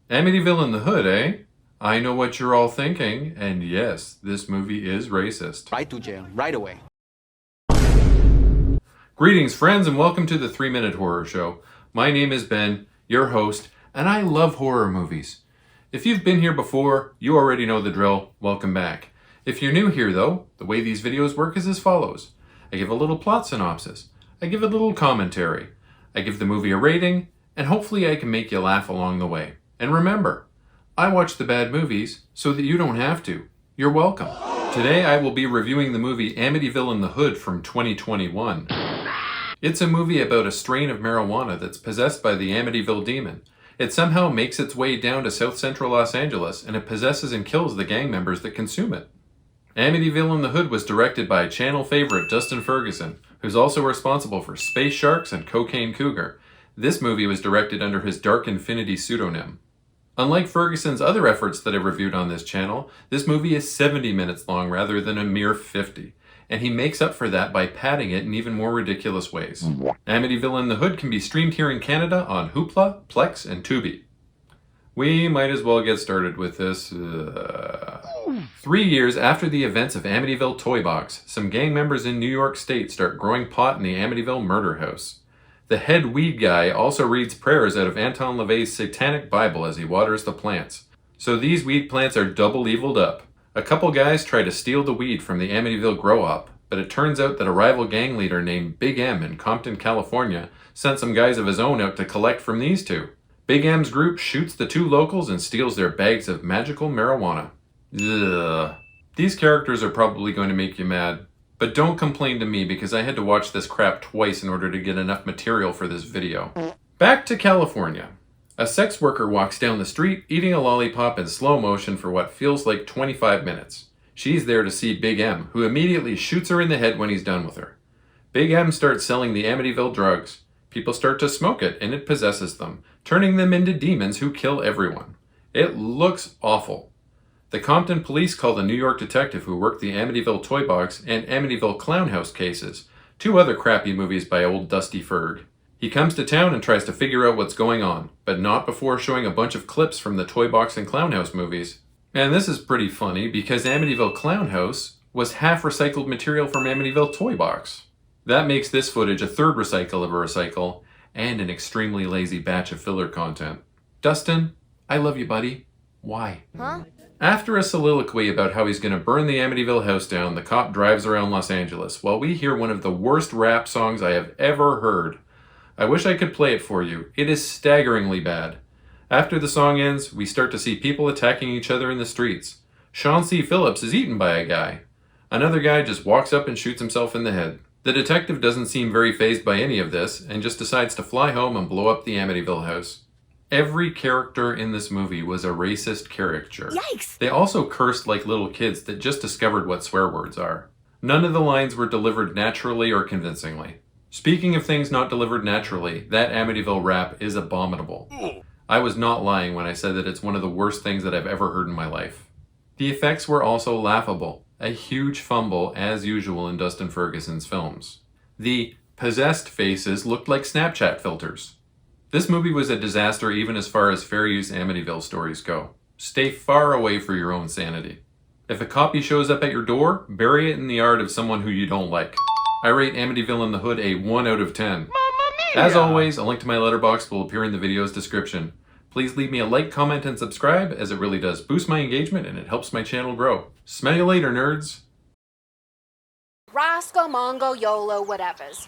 Amityville in the Hood, eh? I know what you're all thinking, and yes, this movie is racist. Right to jail, right away. Greetings, friends, and welcome to the 3-Minute Horror Show. My name is Ben, your host, and I love horror movies. If you've been here before, you already know the drill. Welcome back. If you're new here, though, the way these videos work is as follows. I give a little plot synopsis. I give a little commentary. I give the movie a rating, and hopefully I can make you laugh along the way. And remember, I watch the bad movies so that you don't have to. You're welcome. Today I will be reviewing the movie Amityville in the Hood from 2021. It's a movie about a strain of marijuana that's possessed by the Amityville demon. It somehow makes its way down to South Central Los Angeles, and it possesses and kills the gang members that consume it. Amityville in the Hood was directed by channel favorite Dustin Ferguson, who's also responsible for Space Sharks and Cocaine Cougar. This movie was directed under his Dark Infinity pseudonym. Unlike Ferguson's other efforts that I've reviewed on this channel, this movie is 70 minutes long rather than a mere 50, and he makes up for that by padding it in even more ridiculous ways. Amityville in the Hood can be streamed here in Canada on Hoopla, Plex, and Tubi. We might as well get started with this. 3 years after the events of Amityville Toy Box, some gang members in New York State start growing pot in the Amityville murder house. The head weed guy also reads prayers out of Anton LaVey's satanic Bible as he waters the plants. So these weed plants are double eviled up. A couple guys try to steal the weed from the Amityville grow-op, but it turns out that a rival gang leader named Big M in Compton, California, sent some guys of his own out to collect from these two. Big M's group shoots the two locals and steals their bags of magical marijuana. Ugh. These characters are probably going to make you mad. But don't complain to me because I had to watch this crap twice in order to get enough material for this video. Back to California. A sex worker walks down the street eating a lollipop in slow motion for what feels like 25 minutes. She's there to see Big M, who immediately shoots her in the head when he's done with her. Big M starts selling the Amityville drugs. People start to smoke it and it possesses them, turning them into demons who kill everyone. It looks awful. The Compton police call the New York detective who worked the Amityville Toy Box and Amityville Clown House cases, two other crappy movies by old Dusty Ferg. He comes to town and tries to figure out what's going on, but not before showing a bunch of clips from the Toy Box and Clown House movies. And this is pretty funny because Amityville Clown House was half recycled material from Amityville Toy Box. That makes this footage a third recycle of a recycle and an extremely lazy batch of filler content. Dustin, I love you, buddy. Why? Huh? After a soliloquy about how he's going to burn the Amityville house down, the cop drives around Los Angeles while we hear one of the worst rap songs I have ever heard. I wish I could play it for you. It is staggeringly bad. After the song ends, we start to see people attacking each other in the streets. Sean C. Phillips is eaten by a guy. Another guy just walks up and shoots himself in the head. The detective doesn't seem very fazed by any of this and just decides to fly home and blow up the Amityville house. Every character in this movie was a racist caricature. Yikes! They also cursed like little kids that just discovered what swear words are. None of the lines were delivered naturally or convincingly. Speaking of things not delivered naturally, that Amityville rap is abominable. I was not lying when I said that it's one of the worst things that I've ever heard in my life. The effects were also laughable. A huge fumble, as usual in Dustin Ferguson's films. The possessed faces looked like Snapchat filters. This movie was a disaster even as far as fair use Amityville stories go. Stay far away for your own sanity. If a copy shows up at your door, bury it in the yard of someone who you don't like. I rate Amityville in the Hood a 1 out of 10. As always, a link to my letterbox will appear in the video's description. Please leave me a like, comment, and subscribe as it really does boost my engagement and it helps my channel grow. Smell you later, nerds! Roscoe, Mongo, YOLO, whatevers.